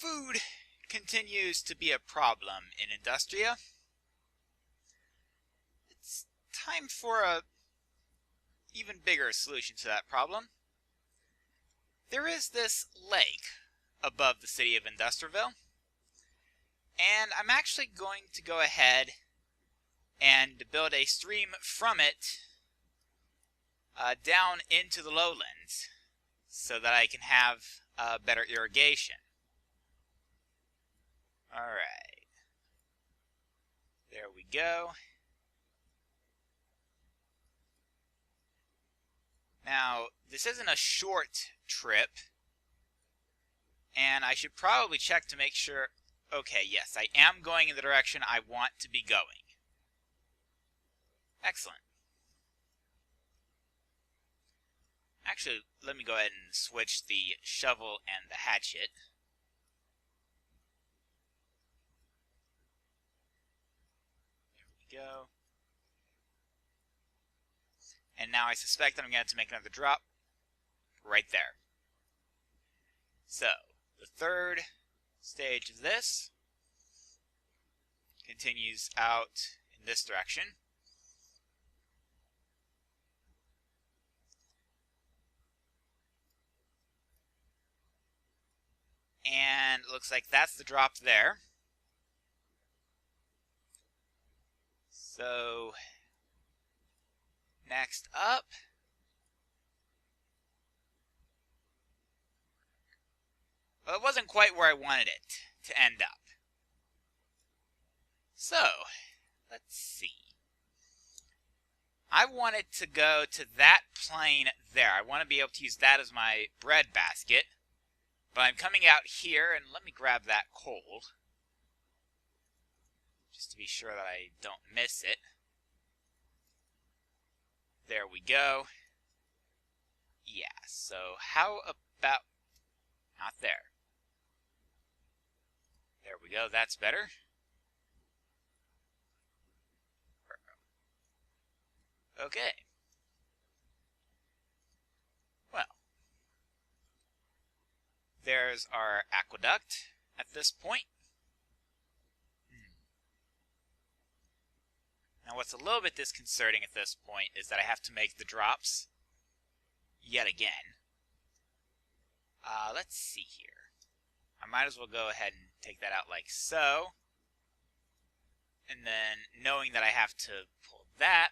Food continues to be a problem in Industria. It's time for a even bigger solution to that problem. There is this lake above the city of Industriville, and I'm actually going to go ahead and build a stream from it down into the lowlands so that I can have better irrigation. Alright, there we go. Now, this isn't a short trip, and I should probably check to make sure. Okay, yes, I am going in the direction I want to be going. Excellent. Actually, let me go ahead and switch the shovel and the hatchet. There we go. And now I suspect that I'm going to have to make another drop right there. So, the third stage of this continues out in this direction. And it looks like that's the drop there. So, next up, well, it wasn't quite where I wanted it to end up. So, let's see. I want it to go to that plane there. I want to be able to use that as my bread basket. But I'm coming out here, and let me grab that coal, just to be sure that I don't miss it. There we go. Yeah, so how about, not there. There we go, that's better. Okay. Well, there's our aqueduct at this point. Now what's a little bit disconcerting at this point is that I have to make the drops yet again. Let's see here. I might as well go ahead and take that out like so. And then knowing that I have to pull that.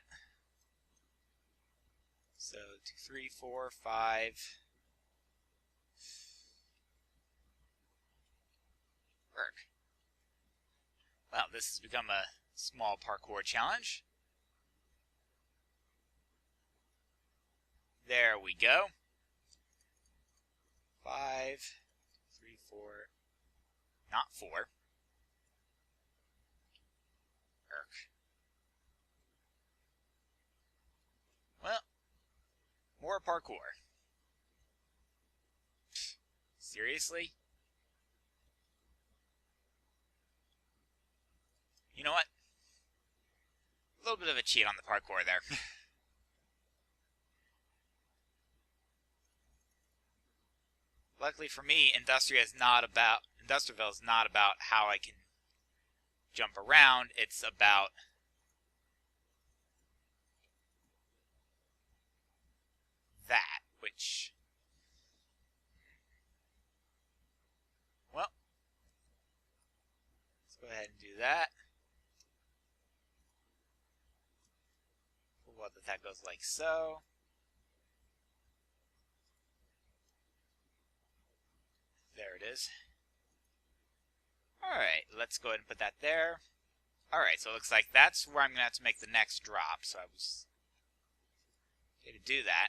So 2, 3, 4, 5. Work. Well, this has become a small parkour challenge. There we go. 5, 3, 4, not 4. Well, more parkour. Seriously? You know what? A little bit of a cheat on the parkour there. Luckily for me, Industriville is not about how I can jump around. It's about that, which, well, let's go ahead and do that. Well, that goes like so. There it is. Alright, let's go ahead and put that there. Alright, so it looks like that's where I'm going to have to make the next drop. So I was going to do that.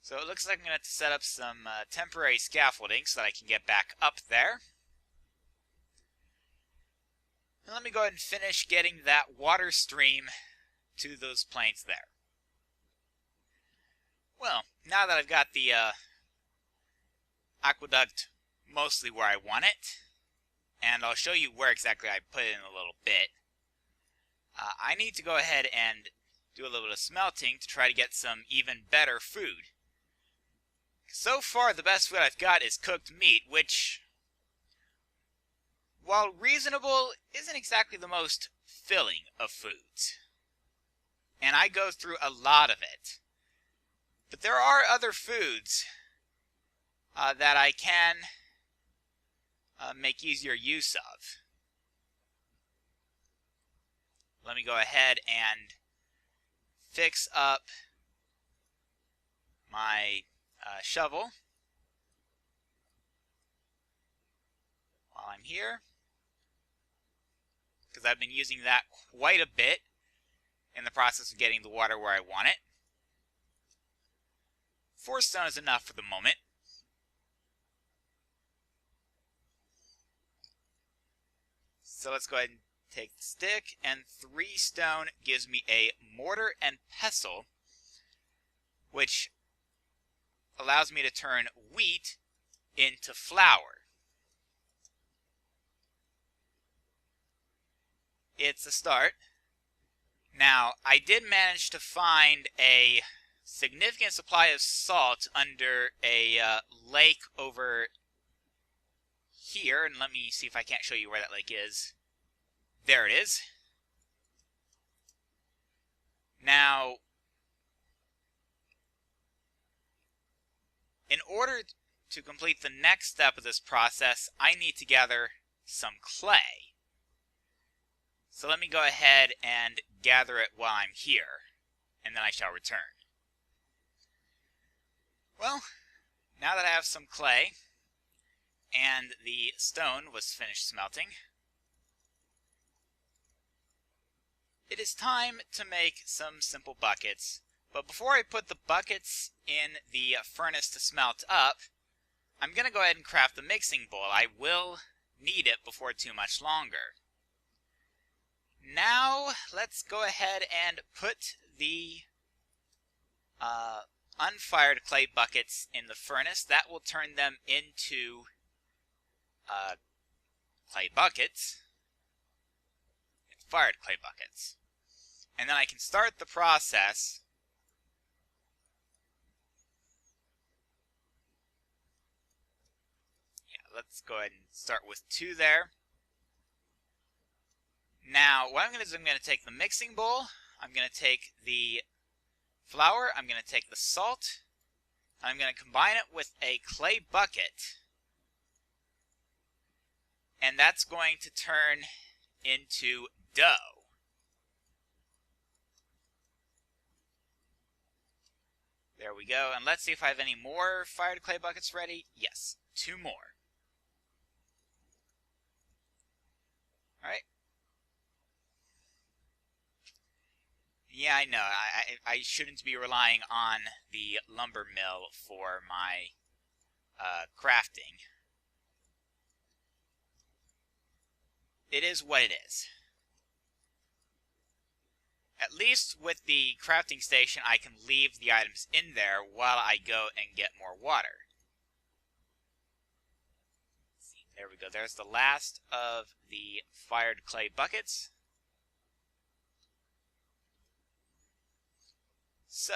So it looks like I'm going to have to set up some temporary scaffolding so that I can get back up there. And let me go ahead and finish getting that water stream to those plains there. Well, now that I've got the aqueduct mostly where I want it, and I'll show you where exactly I put it in a little bit, I need to go ahead and do a little bit of smelting to try to get some even better food. so far the best food I've got is cooked meat, which, while reasonable, isn't exactly the most filling of foods. And I go through a lot of it. But there are other foods that I can make easier use of. Let me go ahead and fix up my shovel while I'm here, because I've been using that quite a bit in the process of getting the water where I want it. 4 stone is enough for the moment. So let's go ahead and take the stick, and 3 stone gives me a mortar and pestle, which allows me to turn wheat into flour. It's a start. Now, I did manage to find a significant supply of salt under a lake over here, and let me see if I can't show you where that lake is. There it is. Now, in order to complete the next step of this process, I need to gather some clay. So let me go ahead and gather it while I'm here, and then I shall return. Well, now that I have some clay, and the stone was finished smelting, it is time to make some simple buckets. But before I put the buckets in the furnace to smelt up, I'm going to go ahead and craft the mixing bowl. I will need it before too much longer. Now, let's go ahead and put the unfired clay buckets in the furnace. That will turn them into clay buckets. Fired clay buckets. And then I can start the process let's go ahead and start with 2 there. Now, what I'm going to do is I'm going to take the mixing bowl, I'm going to take the flour, I'm going to take the salt, and I'm going to combine it with a clay bucket. And that's going to turn into dough. There we go. And let's see if I have any more fired clay buckets ready. Yes, 2 more. All right. Yeah, I know. I shouldn't be relying on the lumber mill for my crafting. It is what it is. At least with the crafting station, I can leave the items in there while I go and get more water. There we go. There's the last of the fired clay buckets. So,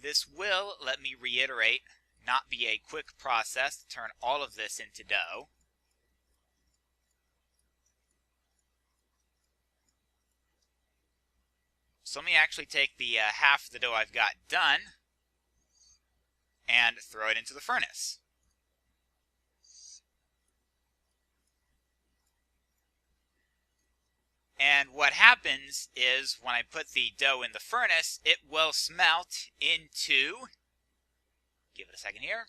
this will, let me reiterate, not be a quick process to turn all of this into dough. So let me actually take the half of the dough I've got done and throw it into the furnace. And what happens is when I put the dough in the furnace, it will smelt into, give it a second here,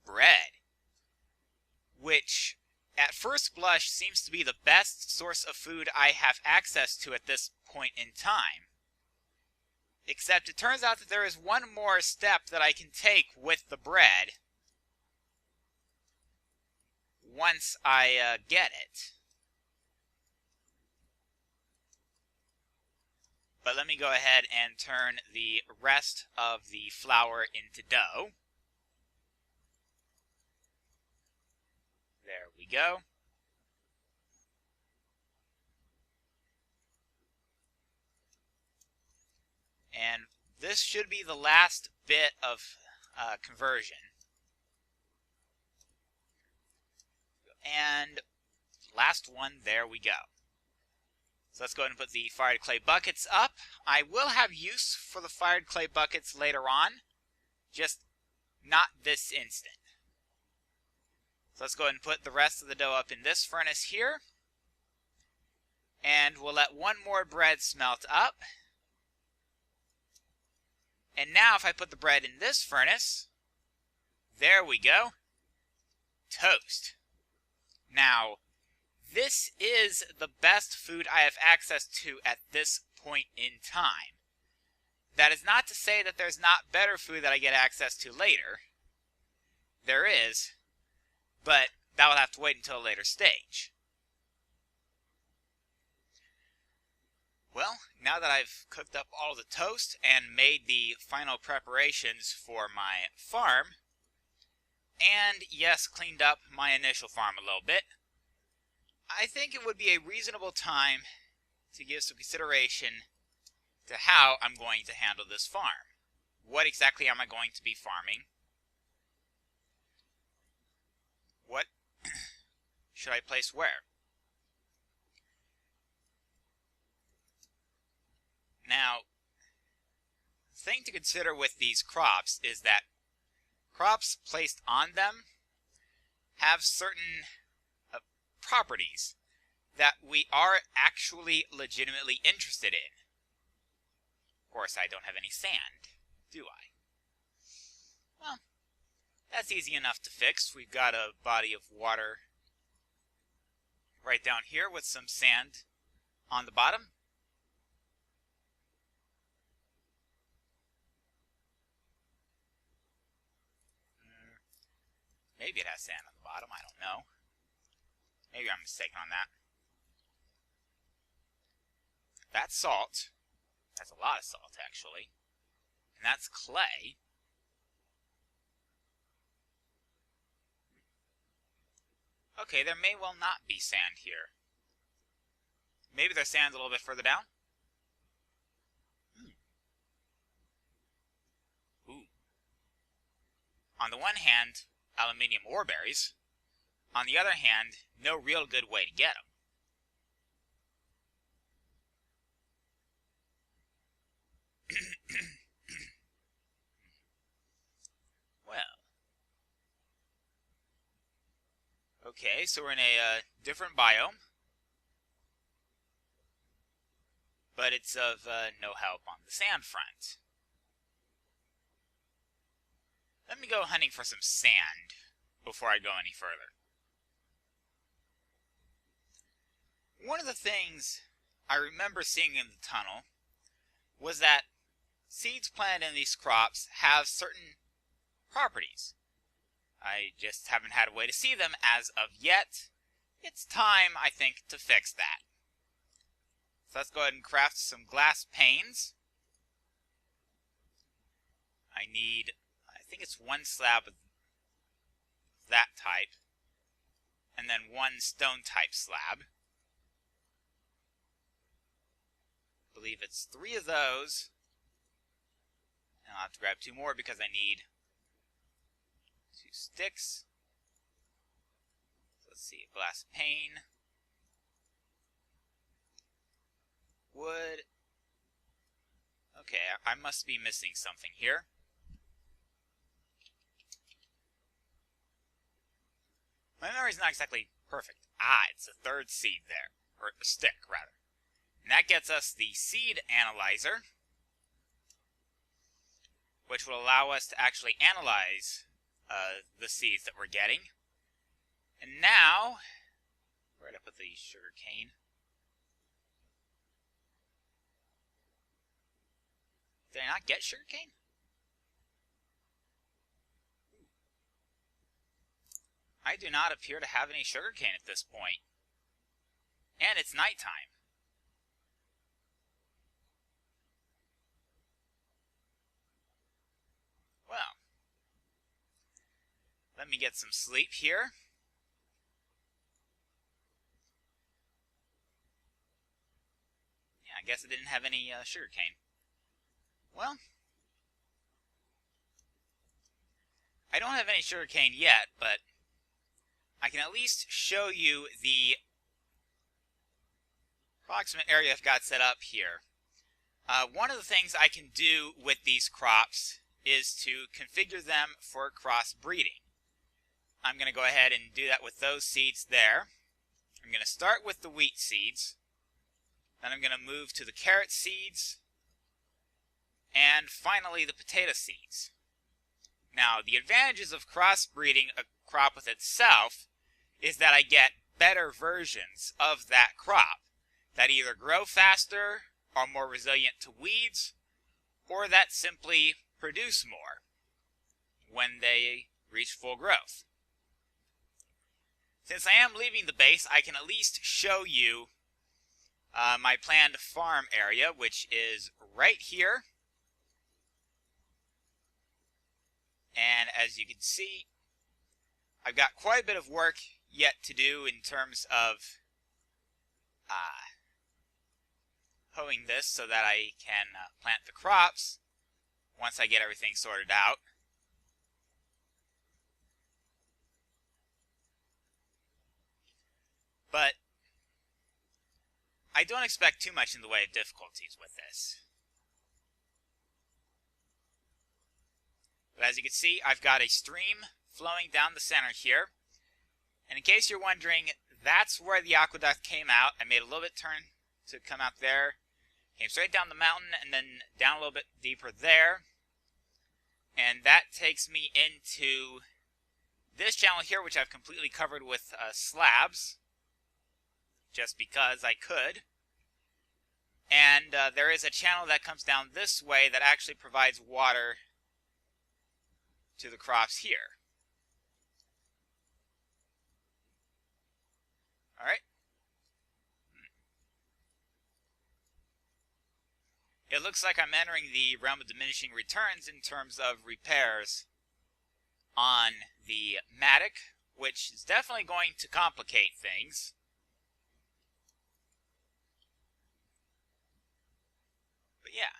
bread, which at first blush seems to be the best source of food I have access to at this point in time. Except it turns out that there is one more step that I can take with the bread once I get it. But let me go ahead and turn the rest of the flour into dough. There we go. And this should be the last bit of conversion. And last one, there we go. So let's go ahead and put the fired clay buckets up. I will have use for the fired clay buckets later on, just not this instant. So let's go ahead and put the rest of the dough up in this furnace here. And we'll let one more bread smelt up. And now if I put the bread in this furnace, there we go, toast. Now, this is the best food I have access to at this point in time. That is not to say that there's not better food that I get access to later. There is, but that will have to wait until a later stage. Well, now that I've cooked up all the toast and made the final preparations for my farm, and yes, cleaned up my initial farm a little bit, I think it would be a reasonable time to give some consideration to how I'm going to handle this farm. What exactly am I going to be farming? What should I place where? Now, the thing to consider with these crops is that crops placed on them have certain properties that we are actually legitimately interested in. Of course, I don't have any sand, do I? Well, that's easy enough to fix. We've got a body of water right down here with some sand on the bottom. Maybe it has sand on the bottom, I don't know. Maybe I'm mistaken on that. That's salt. That's a lot of salt, actually. And that's clay. Okay, there may well not be sand here. Maybe there's sand a little bit further down. Ooh. On the one hand, aluminium ore berries. On the other hand, no real good way to get them. Well. Okay, so we're in a different biome. But it's of no help on the sand front. Let me go hunting for some sand before I go any further. One of the things I remember seeing in the tunnel was that seeds planted in these crops have certain properties. I just haven't had a way to see them as of yet. It's time, I think, to fix that. So let's go ahead and craft some glass panes. I need, I think it's one slab of that type, and then one stone type slab. I believe it's 3 of those. And I'll have to grab 2 more because I need 2 sticks. So let's see, a glass pane. Wood. Okay, I must be missing something here. My memory's not exactly perfect. Ah, it's a 3rd seed there. Or a stick, rather. And that gets us the seed analyzer, which will allow us to actually analyze the seeds that we're getting. And now, where did I put the sugar cane? Did I not get sugar cane? I do not appear to have any sugar cane at this point. And it's nighttime. Well, let me get some sleep here. Yeah, I guess I didn't have any sugar cane. Well, I don't have any sugarcane yet, but I can at least show you the approximate area I've got set up here. One of the things I can do with these crops is to configure them for crossbreeding. I'm going to go ahead and do that with those seeds there. I'm going to start with the wheat seeds. Then I'm going to move to the carrot seeds. And finally the potato seeds. Now, the advantages of crossbreeding a crop with itself is that I get better versions of that crop that either grow faster, are more resilient to weeds, or that simply produce more when they reach full growth. Since I am leaving the base, I can at least show you my planned farm area, which is right here. And as you can see, I've got quite a bit of work yet to do in terms of hoeing this so that I can plant the crops once I get everything sorted out. But I don't expect too much in the way of difficulties with this. But as you can see, I've got a stream flowing down the center here. And in case you're wondering, that's where the aqueduct came out. I made a little bit turn to come out there. Came straight down the mountain and then down a little bit deeper there. And that takes me into this channel here, which I've completely covered with slabs, just because I could. And there is a channel that comes down this way that actually provides water to the crops here. All right. It looks like I'm entering the realm of diminishing returns in terms of repairs on the mattock, which is definitely going to complicate things. But yeah.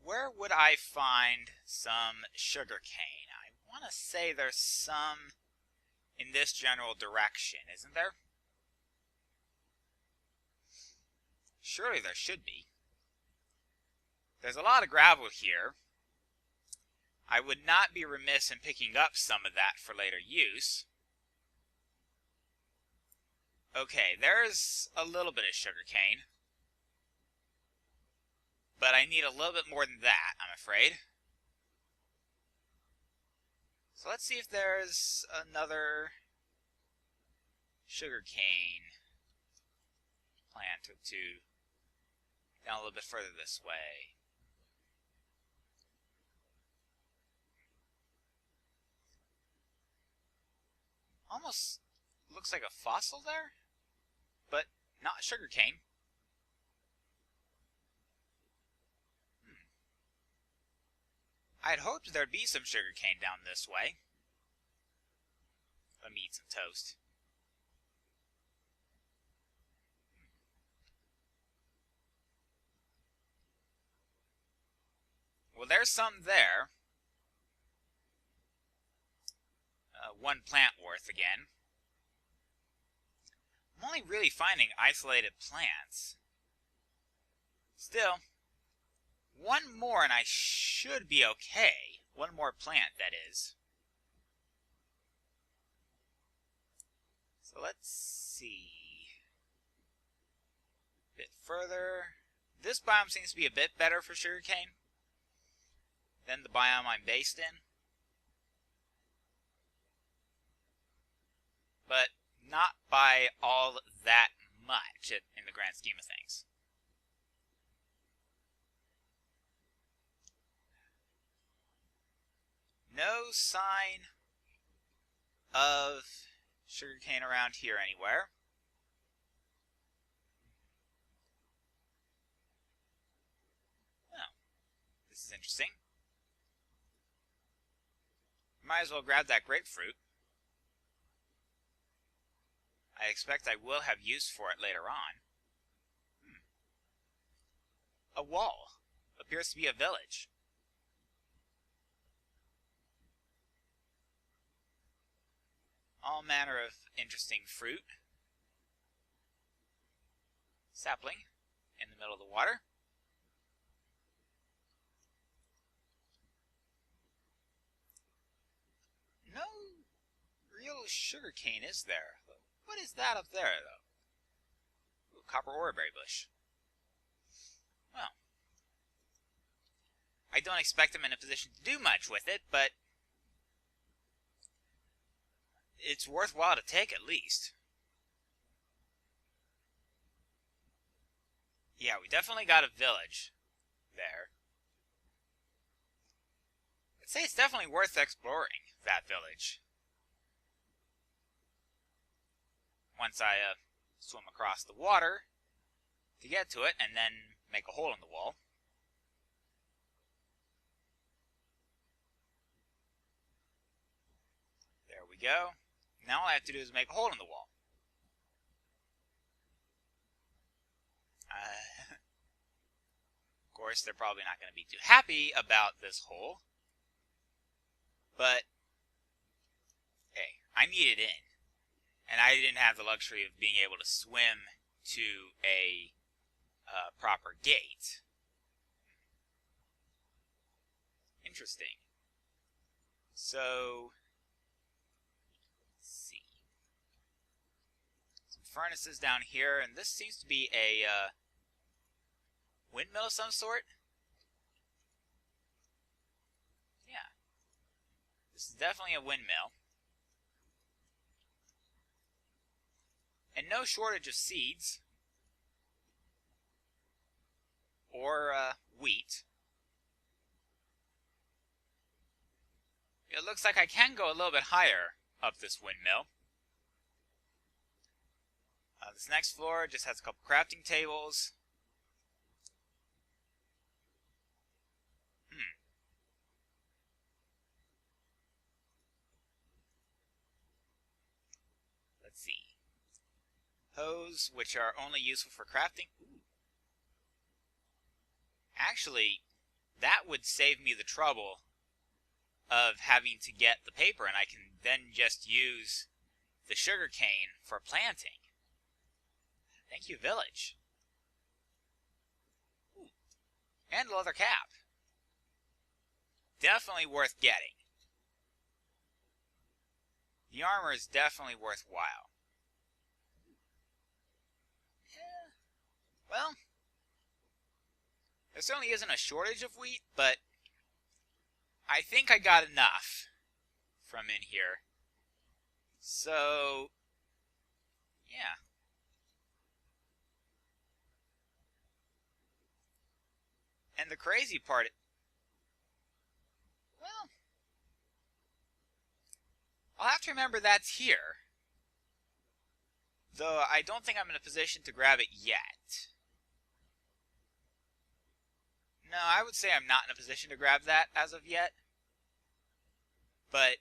Where would I find some sugar cane? I want to say there's some in this general direction, isn't there? Surely there should be. There's a lot of gravel here. I would not be remiss in picking up some of that for later use. Okay, there's a little bit of sugar cane. But I need a little bit more than that, I'm afraid. So let's see if there's another sugar cane plant or two down a little bit further this way. Almost looks like a fossil there, but not sugar cane. I'd hoped there'd be some sugar cane down this way. Let me eat some toast. Well, there's some there. One plant worth again. I'm only really finding isolated plants. Still, one more and I should be okay. One more plant, that is. So let's see. A bit further. This biome seems to be a bit better for sugarcane than the biome I'm based in. But not by all that much in the grand scheme of things. No sign of sugarcane around here anywhere. Oh, this is interesting. Might as well grab that grapefruit. I expect I will have use for it later on. A wall. Appears to be a village. all manner of interesting fruit. Sapling in the middle of the water. No real sugar cane, is there? What is that up there, though? Ooh, copper oreberry bush. Well, I don't expect I'm in a position to do much with it, but it's worthwhile to take at least. Yeah, we definitely got a village there. I'd say it's definitely worth exploring that village. Once I swim across the water to get to it and then make a hole in the wall. There we go. Now all I have to do is make a hole in the wall. Of course, they're probably not going to be too happy about this hole. But, hey, I needed in. And I didn't have the luxury of being able to swim to a proper gate. Interesting. So, let's see. Some furnaces down here, and this seems to be a windmill of some sort. Yeah. This is definitely a windmill. And no shortage of seeds or wheat. It looks like I can go a little bit higher up this windmill. This next floor just has a couple crafting tables. Let's see. Hose, which are only useful for crafting. Ooh. Actually, that would save me the trouble of having to get the paper, and I can then just use the sugar cane for planting. Thank you, village. Ooh. And a leather cap. Definitely worth getting. The armor is definitely worthwhile. Yeah. Well, there certainly isn't a shortage of wheat, but I think I got enough from in here. So, yeah. And the crazy part, well, I'll have to remember that's here. Though I don't think I'm in a position to grab it yet. No, I would say I'm not in a position to grab that as of yet. But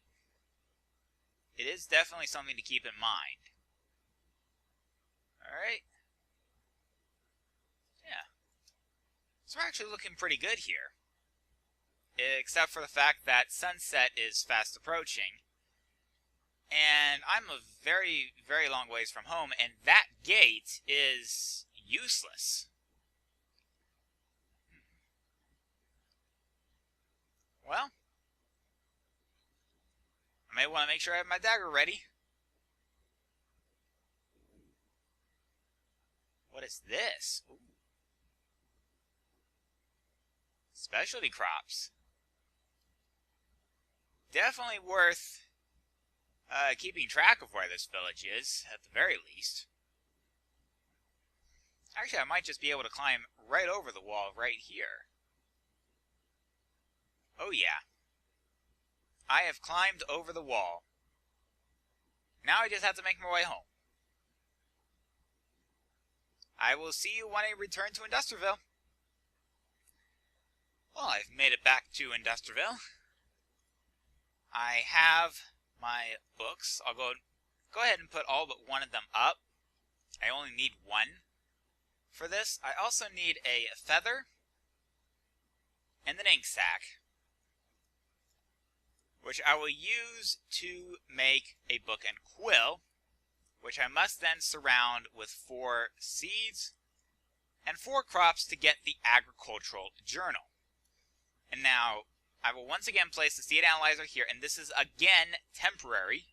it is definitely something to keep in mind. Alright. Yeah. So we're actually looking pretty good here. Except for the fact that sunset is fast approaching. And I'm a very, very long ways from home, and that gate is useless. Well, I may want to make sure I have my dagger ready. What is this? Ooh. Specialty crops. Definitely worth keeping track of where this village is, at the very least. Actually, I might just be able to climb right over the wall right here. Oh yeah. I have climbed over the wall. Now I just have to make my way home. I will see you when I return to Industriville. Well, I've made it back to Industriville. I have my books. I'll go ahead and put all but one of them up. I only need one for this. I also need a feather and an ink sac, which I will use to make a book and quill, which I must then surround with 4 seeds and 4 crops to get the agricultural journal. And now I will once again place the seed analyzer here, and this is again temporary.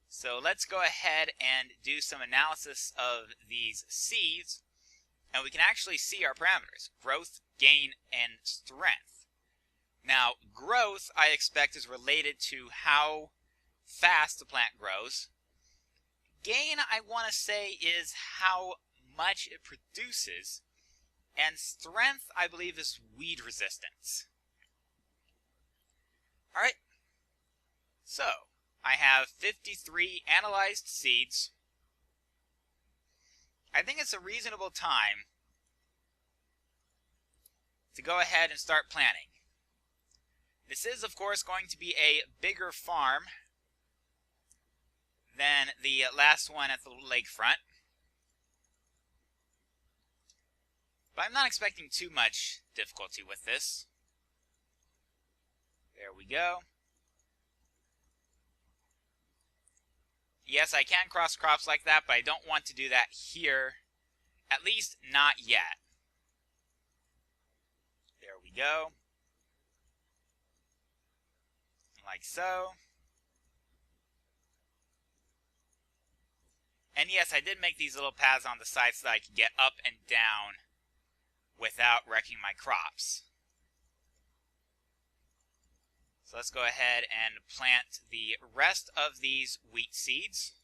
So let's go ahead and do some analysis of these seeds, and we can actually see our parameters: growth, gain, and strength. Now, growth I expect is related to how fast the plant grows. Gain, I want to say, is how much it produces. And strength, I believe, is weed resistance. Alright, so I have 53 analyzed seeds. I think it's a reasonable time to go ahead and start planting. This is, of course, going to be a bigger farm than the last one at the lakefront. But I'm not expecting too much difficulty with this. There we go. Yes, I can cross crops like that, but I don't want to do that here. At least not yet. There we go. Like so. And yes, I did make these little paths on the side so that I could get up and down without wrecking my crops. So let's go ahead and plant the rest of these wheat seeds.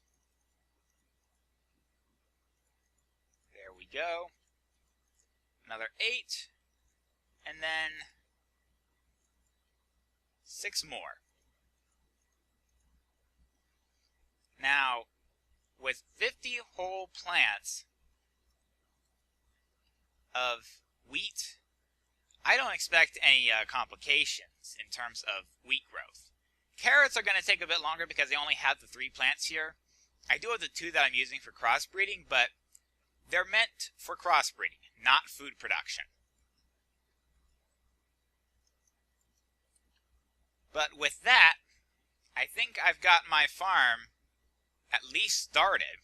There we go. Another 8. And then 6 more. Now, with 50 whole plants of wheat, I don't expect any complications in terms of wheat growth. Carrots are going to take a bit longer because they only have the 3 plants here. I do have the 2 that I'm using for crossbreeding, but they're meant for crossbreeding, not food production. But with that, I think I've got my farm at least started.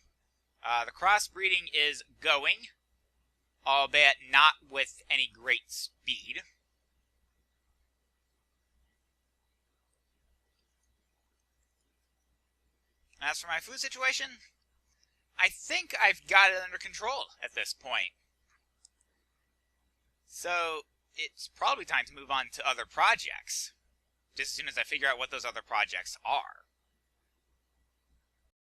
The crossbreeding is going, albeit not with any great speed. As for my food situation, I think I've got it under control at this point. So it's probably time to move on to other projects, just as soon as I figure out what those other projects are.